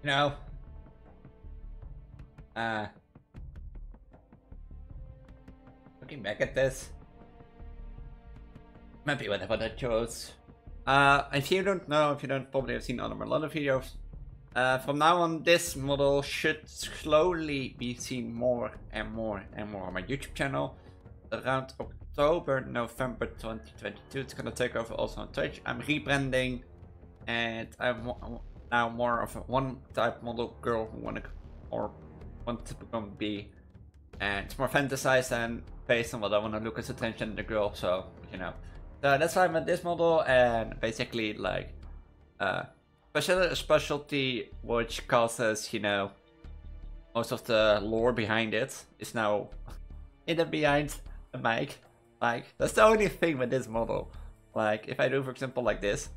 You know, looking back at this, maybe whatever I chose. If you don't know, if you don't probably have seen other Merlana videos, from now on this model should slowly be seen more and more and more on my YouTube channel. Around October, November 2022, it's gonna take over also on Twitch. I'm rebranding, and I'm now more of a one type model girl who want to become B, and it's more fantasized and based on what I want to look as attention to the girl. So you know, so that's why I'm at this model, and basically like specialty which causes, you know, most of the lore behind it is now hidden behind the mic. Like, that's the only thing with this model. Like, if I do, for example, like this,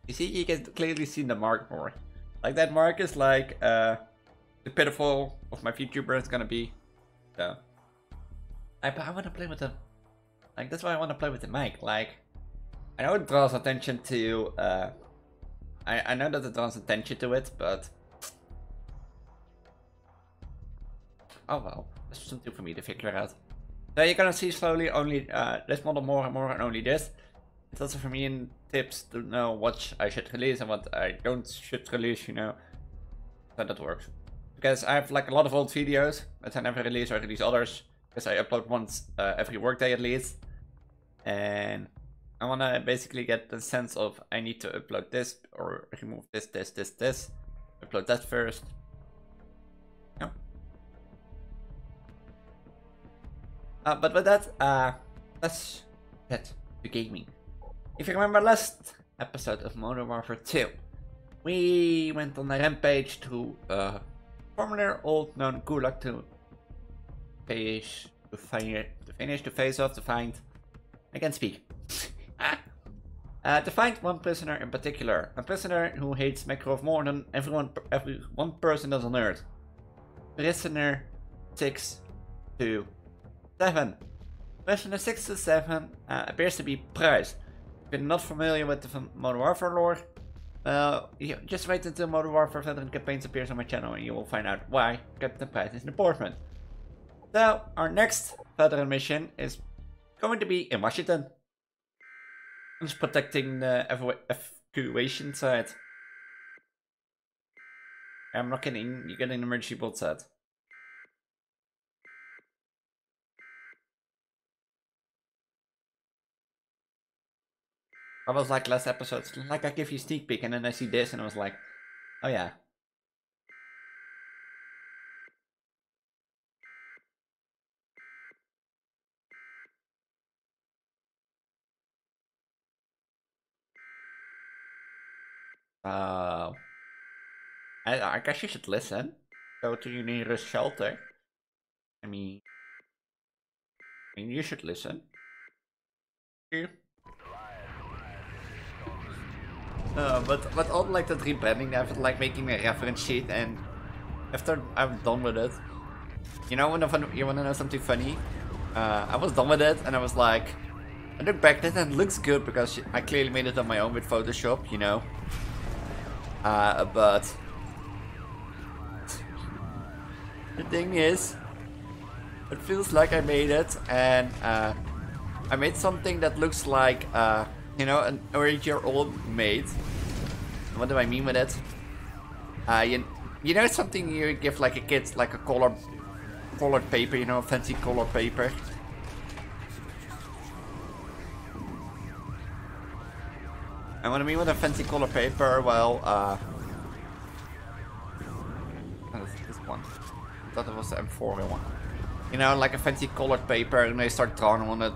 you see, you can clearly see the mark more. Like, that mark is like the pitiful of my VTuber is gonna be. So, I want to play with the, like, that's why I want to play with the mic. Like, I know it draws attention to, I know that it draws attention to it, but oh well, that's something for me to figure out. So you're gonna see slowly only this model more and more, and only this. It's also for me in tips to know what I should release and what I don't should release, you know. So that works. Because I have like a lot of old videos that I never release, or release others. Because I upload once every workday at least. And I wanna basically get the sense of I need to upload this or remove this. Upload that first. Yeah. But with that, let's get to gaming. If you remember last episode of Modern Warfare 2, we went on a rampage to former old known gulag to finish the face off, to find, I can't speak. To find one prisoner in particular, a prisoner who hates Makarov more than every one person does on Earth. Prisoner 627. Prisoner 627 appears to be Price. If you're not familiar with the Modern Warfare lore, just wait until Modern Warfare Vetran Campaigns appears on my channel and you will find out why Captain Price is important. So, our next veteran mission is going to be in Washington. I'm just protecting the evacuation site. I'm not kidding, you get an emergency bolt set. I was like last episode, like I give you a sneak peek and then I see this and I was like, oh yeah. I guess you should listen. Go to your nearest shelter. I mean you should listen. But on like the rebranding, I've like making a reference sheet, and after I'm done with it, you know, you wanna know something funny? I was done with it, and I was like, I look back at it and it looks good because I clearly made it on my own with Photoshop, you know. But the thing is, it feels like I made it, and I made something that looks like you know, an 8-year-old maid. What do I mean with it? You know, something you give like a kid, like a colored paper, you know, fancy colored paper. And what I mean with a fancy colored paper, well, this one. I thought it was the M4 one. You know, like a fancy colored paper, and they start drawing on it.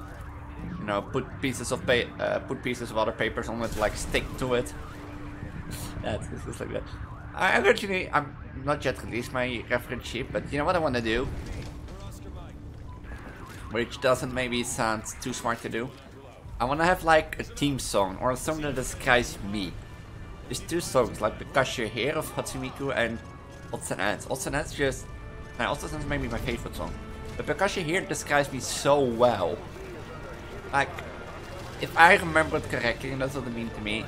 You know, put pieces of other papers on it, like stick to it. Yeah, it's just like that. I'm not yet released my reference sheet, but you know what I want to do, which doesn't maybe sound too smart to do. I want to have like a theme song or a song that describes me. There's two songs, like Because You're Here of Hatsune Juju and Odds and Ends. Odds and Ends just, Odds and Ends is maybe my favorite song, but Because You're Here describes me so well. Like, if I remember it correctly, and that's what it means to me,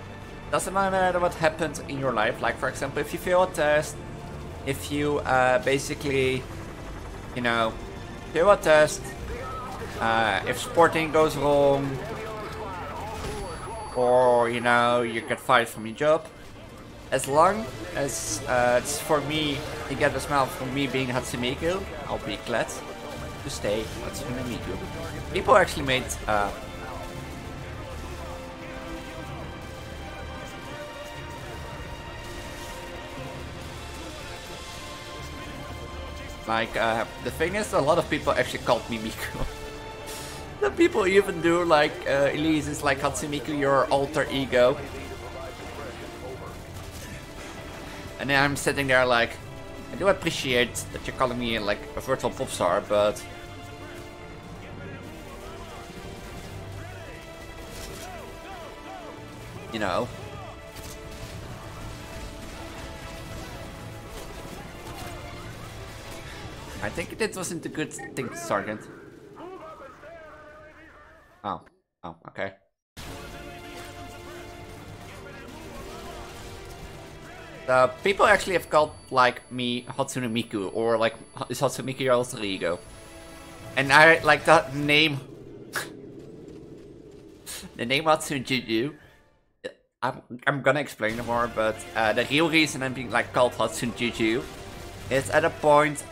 doesn't matter what happens in your life. Like, for example, if you fail a test, if you basically, you know, do a test, if sporting goes wrong, or you know, you get fired from your job, as long as it's for me, you get a smile from me being Hatsune Miku, I'll be glad to stay Hatsune Miku. People actually made like, the thing is, a lot of people actually called me Miku. The people even do like, Elise is like, Hatsune Miku, your alter ego. And then I'm sitting there like, I do appreciate that you're calling me like a virtual pop star, but you know. I think that wasn't a good thing, Sergeant. Oh, okay. People actually have called like me Hatsune Miku, or like, is Hatsune Miku your alter ego? And I like that name. The name Hatsune Juju. I'm gonna explain it more, but the real reason I'm being like called Hatsune Juju is at a point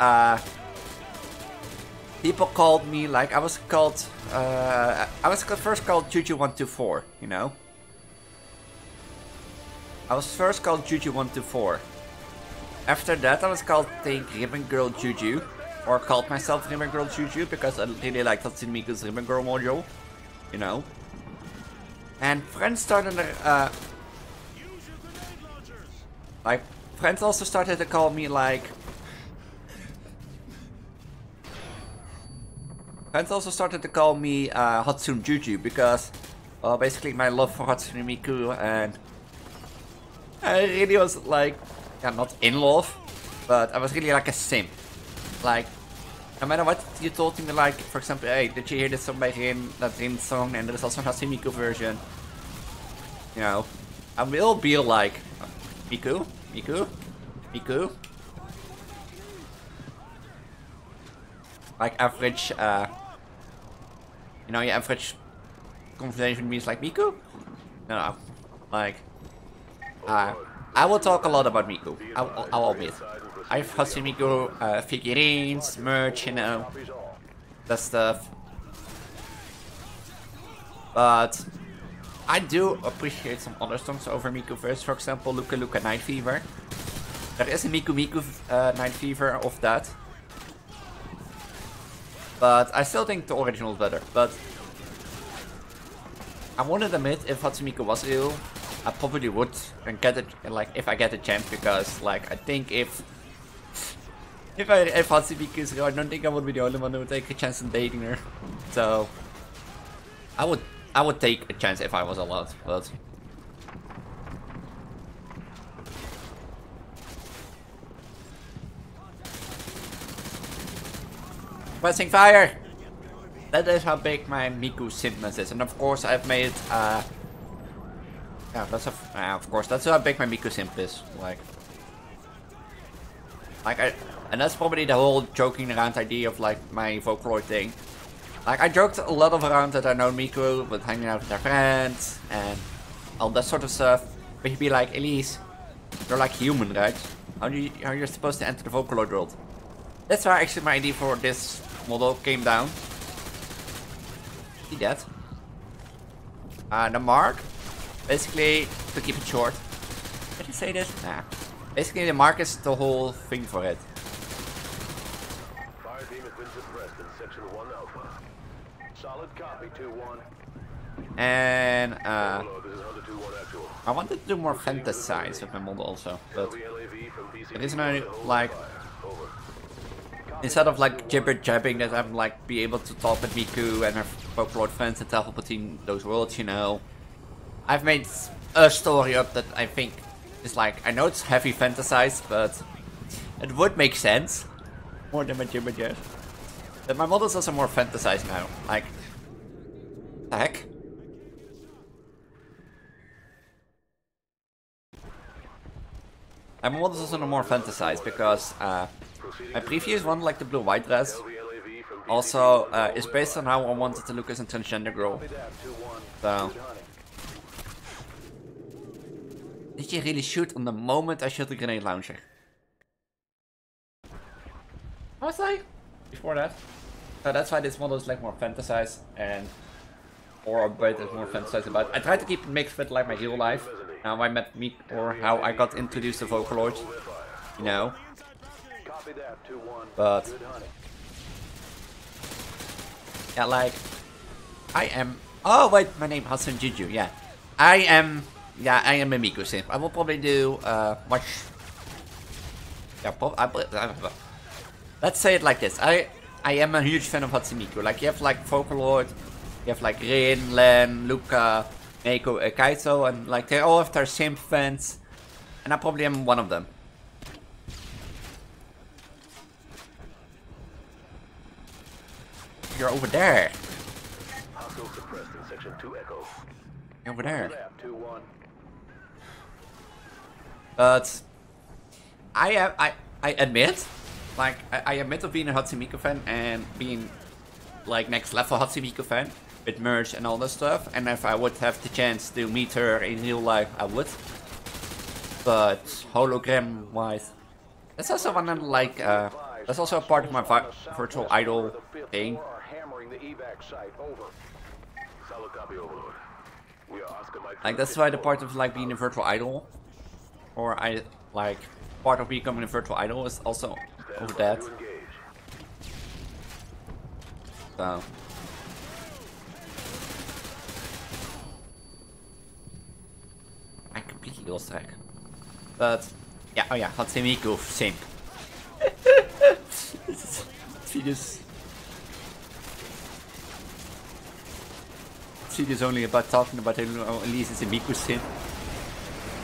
people called me like, I was first called Juju124, you know. I was first called Juju124. After that I was called, think, Ribbon Girl Juju, or called myself Ribbon Girl Juju because I really liked Hatsune Miku's Ribbon Girl module, you know. And friends started like, friends also started to call me like, Hatsune Juju because, basically my love for Hatsune Miku, and I really was like, yeah, not in love, but I was really like a simp. Like, no matter what you told me, like, for example, hey, did you hear this song by Rin, that Rin song, and there is also a Hatsune Miku version. You know, I will be like, Miku? Like average, you know, your average conversation with me is like, Miku? No, like, I will talk a lot about Miku, I'll admit. I have Hatsune Miku figurines, merch, you know, that stuff. But I do appreciate some other songs over Miku verse, for example, Luka Luka Night Fever. There is a Miku Night Fever of that. But I still think the original is better. But I won't admit, if Hatsune Miku was ill, I probably would, and get it, like, if I get a chance, because like, I think if Hatsune Miku is ill, I don't think I would be the only one who would take a chance in dating her. So I would take a chance if I was allowed, but pressing fire! That is how big my Miku simpness is, and of course I've made yeah, that's of course that's how big my Miku simp is. Like and that's probably the whole joking around idea of like my Vocaloid thing. Like, I joked a lot of around that I know Miku with hanging out with their friends and all that sort of stuff. But he'd be like, Elise, you're like human, right? How are you supposed to enter the Vocaloid world? That's why actually my idea for this model came down. See that? The mark, basically, to keep it short. Did he say this? Nah. Basically, the mark is the whole thing for it. Fire team has been suppressed in section 1 Alpha. Solid copy, 2-1. And This is Hunter 2-1 actual. I wanted to do more fantasize with my model also, but the reason I like, instead of like jibber jabbing that I'm like be able to talk with Miku and her Vocaloid friends and travel between those worlds, you know, I've made a story up that I think is like, I know it's heavy fantasized, but it would make sense more than my jibber jab. But my model's also more fantasized now. Like, the heck? My models also more fantasized because my previous one, like the blue-white dress, also is based on how I wanted to look as a transgender girl. So. Did you really shoot on the moment I shot the grenade launcher? What was I? Before that? So that's why this model is like more fantasized and or a bit more fantasized about. I try to keep it mixed with like my real life. How I met me or how I got introduced to Vocaloid. You know. But yeah, like I am. Oh wait, my name Hatsune Juju. Yeah, I am. Yeah, I am a Miku simp. I will probably do much. Yeah, let's say it like this. I am a huge fan of Hatsune Miku. Like you have like Vocaloid, you have like Rin, Len, Luca, Meiko, Kaito, and like they all have their simp fans, and I probably am one of them. You're over there. You're over there. But I admit, like I admit of being a Hatsune Miku fan and being like next level Hatsune Miku fan with merch and all that stuff. And if I would have the chance to meet her in real life, I would. But hologram wise, that's also one of like that's also a part of my virtual idol thing. Like that's why the part of like being a virtual idol, or I like part of becoming a virtual idol is also over that. So I completely lost track. But yeah, oh yeah, Hatsune Miku, same. This is only about talking about Elise's Miku sim.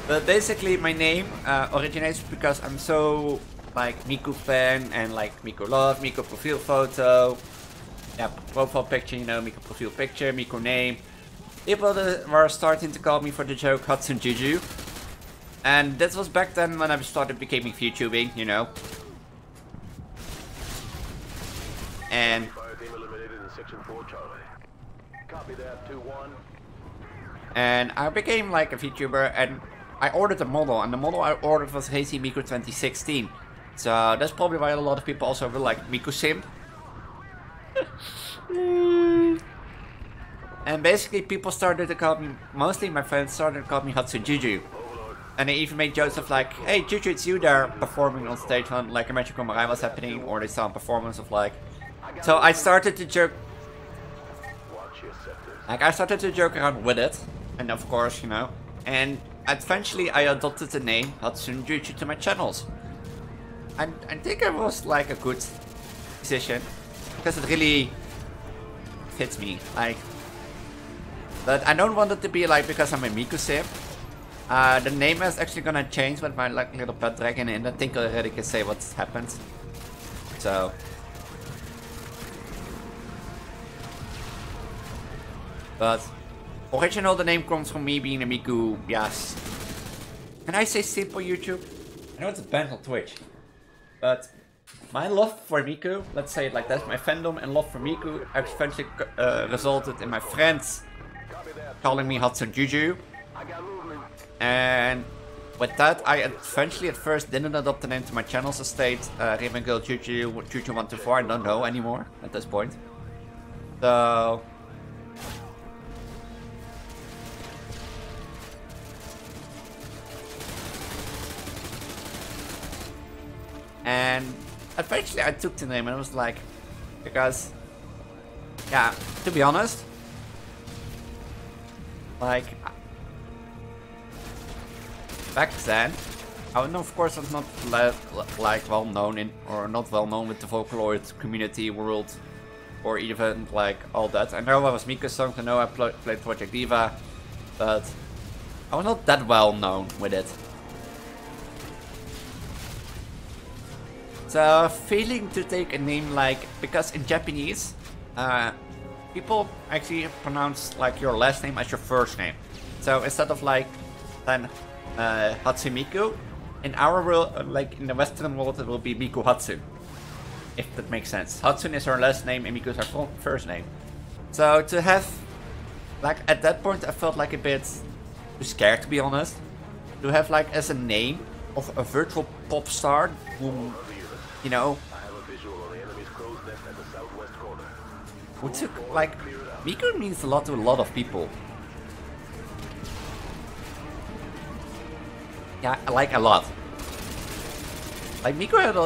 But basically my name originates because I'm so like Miku fan and like Miku love, Miku profile photo, yeah, profile picture, you know, Miku profile picture, Miku name. People were starting to call me for the joke Hatsune Juju. And this was back then when I started becoming VTubing, you know. And I became like a VTuber and I ordered a model, and the model I ordered was Hazy Miku 2016. So that's probably why a lot of people also will like Miku Simp. And basically people started to call me, mostly my friends started to call me Hatsune Juju. And they even made jokes of like, hey Juju, it's you there performing on stage when like a Magical Mirai was happening, or they saw a performance of like. So I started to joke. Like I started to joke around with it, and of course, you know, and eventually I adopted the name Hatsune Juju to my channels. And I think it was like a good decision, because it really fits me, like. But I don't want it to be like because I'm a Miku simp. The name is actually gonna change with my like little pet dragon, and I think I already can say what's happened. So. But original, the name comes from me being a Miku, yes. Can I say simple YouTube? I know it's banned on Twitch. But my love for Miku, let's say it like that, my fandom and love for Miku eventually resulted in my friends calling me Hatsune Juju. And with that, I eventually at first didn't adopt the name to my channel's estate, Raven Girl Juju, Juju124, I don't know anymore at this point. So. And eventually I took the name and I was like, because, yeah, to be honest, like, back then, I know of course I was not like well known in, or not well known with the Vocaloid community world, or even like all that. I know I was Mika's song, I know I played Project Diva, but I was not that well known with it. So failing to take a name like, because in Japanese, people actually pronounce like your last name as your first name. So instead of like then Hatsune Miku, in our world, like in the Western world, it will be Miku Hatsune. If that makes sense. Hatsune is her last name and Miku is her first name. So to have, like at that point I felt like a bit too scared, to be honest. To have like as a name of a virtual pop star who, you know, who took like, Miku means a lot to a lot of people. Yeah, like a lot. Like Miku had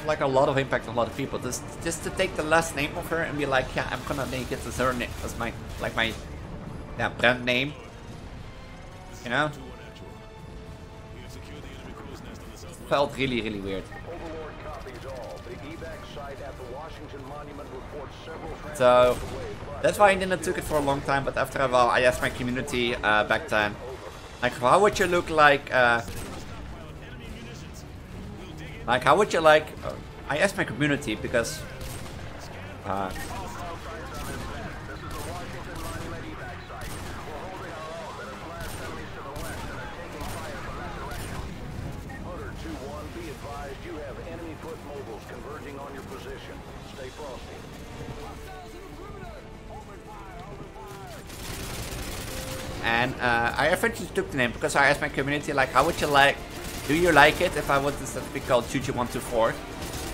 like a lot of impact on a lot of people. Just to take the last name of her and be like, yeah, I'm gonna make it as her name, as my yeah, brand name. You know? Felt really, really weird. So that's why I didn't took it for a long time. But after a while, I asked my community back then, like, how would you look like? Like, how would you like? I asked my community because. And I eventually took the name because I asked my community, like, how would you like? Do you like it if I was instead of be called Juju124?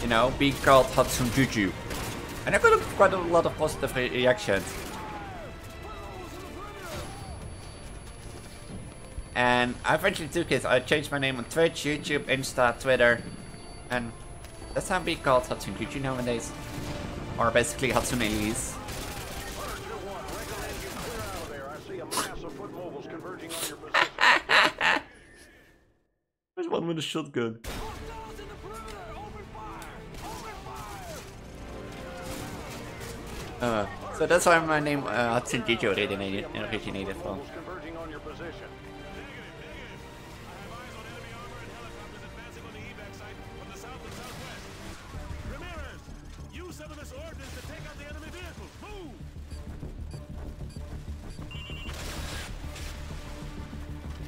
You know, be called Hatsune Juju. And I got quite a lot of positive reactions. And I eventually took it. I changed my name on Twitch, YouTube, Insta, Twitter. And that's how I be called Hatsune Juju nowadays. Or basically Hatsune Elise. There's one with a shotgun. So that's why my name Hatsune Juju originated from.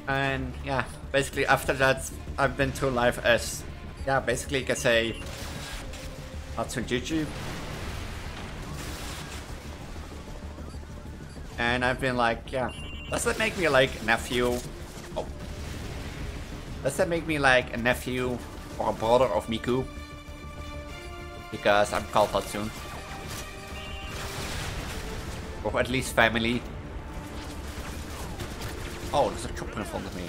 And yeah, basically after that, I've been through life as, yeah, basically you can say Hatsune Juju. And I've been like, yeah, does that make me like a nephew? Oh. Does that make me like a nephew or a brother of Miku? Because I'm called Hatsune. Or at least family. Oh, there's a chopper in front of me.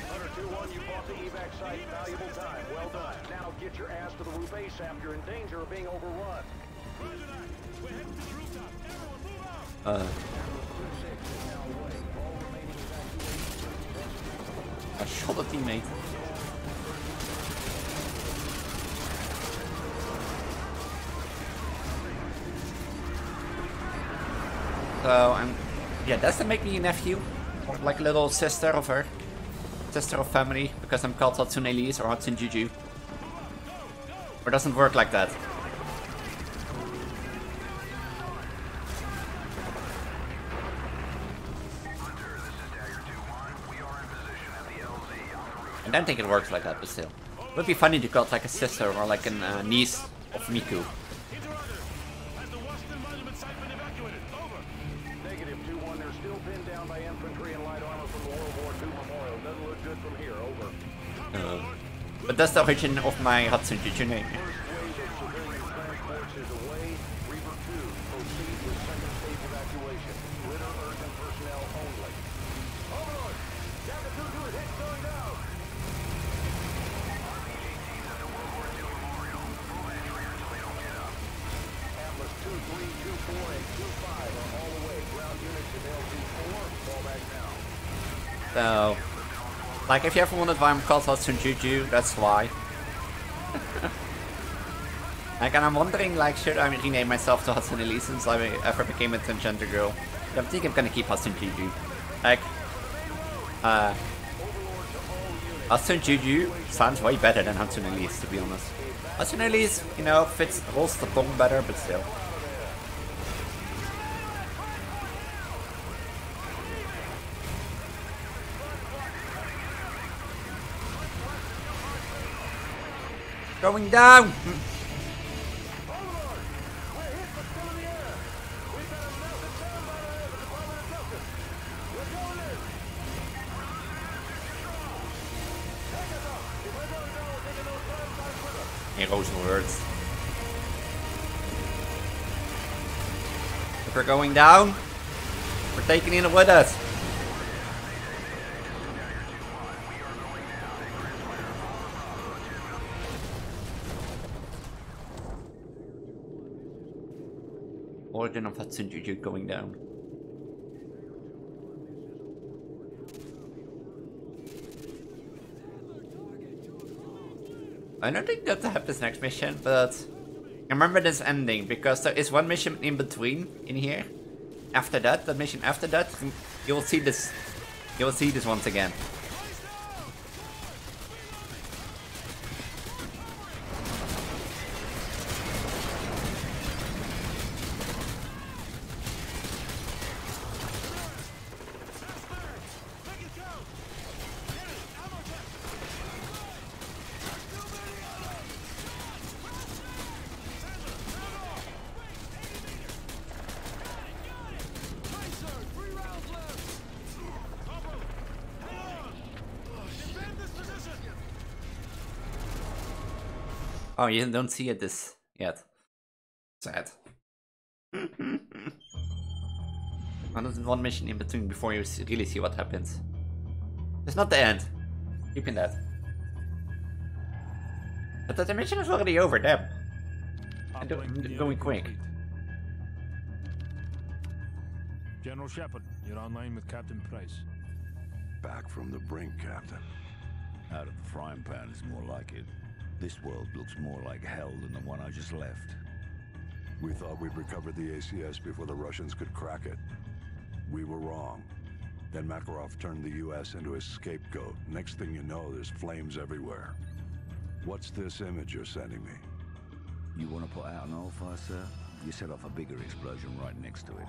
Hunter 2-1, you bought the evac site. Valuable time. Well done. Now get your ass to the roof ASAP. You're in danger of being overrun. We're heading to the rooftop. Everyone, move out. I shot a teammate. So, yeah, does that make me a nephew? Or like a little sister of her? Sister of family, because I'm called Hatsune Elise or Hatsune Juju? Or doesn't work like that? I don't think it works like that, but still. It would be funny to call it like a sister or like a niece of Miku. Negative 2-1, they're still pinned down by infantry and light armor from the World War II memorial. Doesn't look good from here, over. But that's the origin of my Hatsune Juju name. So, like, if you ever wondered why I'm called Hatsune Juju, that's why. Like, and I'm wondering, like, should I rename myself to Hatsune Elise since I ever became a transgender girl? I think I'm gonna keep Hatsune Juju. Like, Hatsune Juju sounds way better than Hatsune Elise, to be honest. Hatsune Elise, you know, rolls the tongue better, but still. Going down! Heroes and words. If we're going down, we're taking it with us. Orgin of Hatsune Juju going down. I don't think that have this next mission, but I remember this ending because there is one mission in between in here. After that, the mission after that, you will see this. You will see this once again. Oh, you don't see it this yet. Sad. There's one mission in between before you really see what happens. It's not the end. Keeping that. But the mission is already over, damn. I'm going quick. General Shepard, you're online with Captain Price. Back from the brink, Captain. Out of the frying pan is more like it. This world looks more like hell than the one I just left. We thought we'd recovered the ACS before the Russians could crack it. We were wrong. Then Makarov turned the US into his scapegoat. Next thing you know, there's flames everywhere. What's this image you're sending me? You want to put out an oil fire, sir? You set off a bigger explosion right next to it.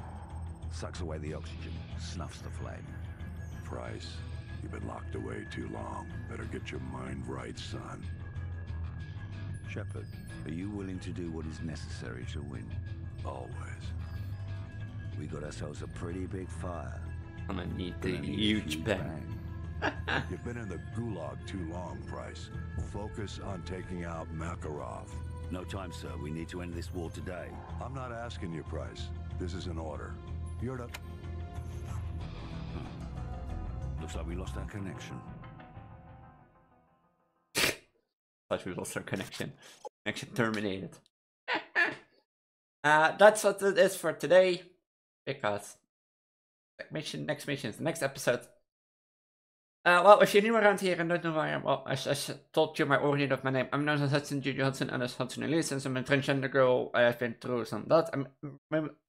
Sucks away the oxygen, snuffs the flame. Price, you've been locked away too long. Better get your mind right, son. Shepard, are you willing to do what is necessary to win? Always. We got ourselves a pretty big fire. I'm gonna need the huge bang. You've been in the gulag too long, Price. Focus on taking out Makarov. No time, sir. We need to end this war today. I'm not asking you, Price. This is an order. You're to... Looks like we lost our connection. We lost our connection. Connection terminated. That's what it is for today. Because next mission is the next episode. Well, if you're new around here and don't know who I am, well, as I told you my origin of my name, I'm known as Hatsune Juju, Hatsune and as Hatsune Juju. Since I'm a transgender girl, I have been through some that.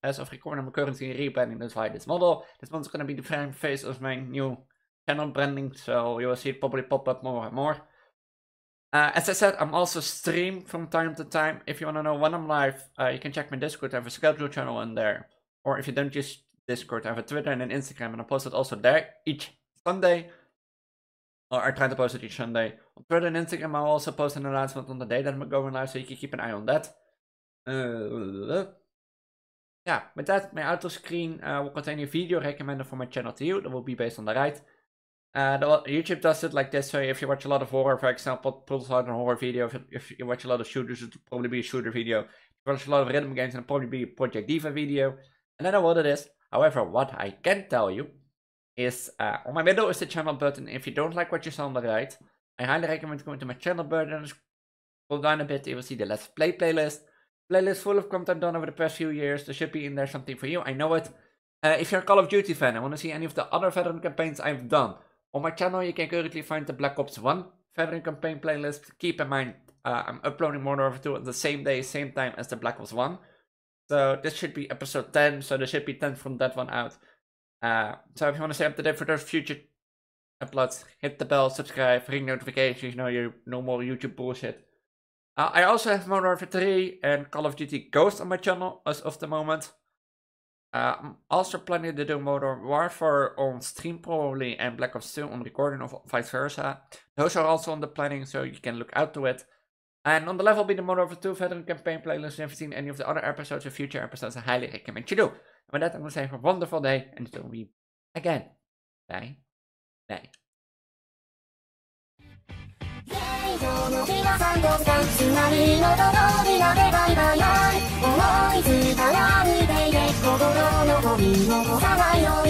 As of recording, I'm currently rebranding this via this model. This one's gonna be the front face of my new channel branding, so you will see it probably pop up more and more. As I said, I'm also stream from time to time. If you want to know when I'm live, you can check my Discord. I have a schedule channel in there. Or if you don't use Discord, I have a Twitter and an Instagram, and I post it also there each Sunday. Or I try to post it each Sunday. On Twitter and Instagram, I'll also post an announcement on the day that I'm going live, so you can keep an eye on that. Yeah, with that, my outro screen will contain a video recommended for my channel to you. That will be based on the right. YouTube does it like this, so if you watch a lot of horror, for example, it pulls out a horror video. If you watch a lot of shooters, it will probably be a shooter video. If you watch a lot of rhythm games, it'll probably be a Project Diva video. I don't know what it is. However, what I can tell you is, on my middle is the channel button. If you don't like what you saw on the right, I highly recommend going to my channel button. Scroll down a bit, you will see the Let's Play playlist. Playlist full of content done over the past few years. There should be in there something for you, I know it. If you're a Call of Duty fan and want to see any of the other veteran campaigns I've done, on my channel, you can currently find the Black Ops 1 Veteran Campaign playlist. Keep in mind, I'm uploading Modern Warfare 2 on the same day, same time as the Black Ops 1. So this should be episode 10, so there should be 10 from that one out. So if you want to stay up to date for those future uploads, hit the bell, subscribe, ring notifications, no more YouTube bullshit. I also have Modern Warfare 3 and Call of Duty Ghost on my channel as of the moment. I'm also planning to do Modern Warfare on stream probably and Black Ops 2 on recording or vice versa. Those are also on the planning, so you can look out to it. And on the level be the Mw2 Vetran Campaign playlist. If you haven't seen any of the other episodes or future episodes, I highly recommend you do. And with that, I'm going to say have a wonderful day, and until we again. Bye. Bye. 皆さんどうかつまりのところでバイバイバイ思いついたら見ていて心のゴミ残さないよ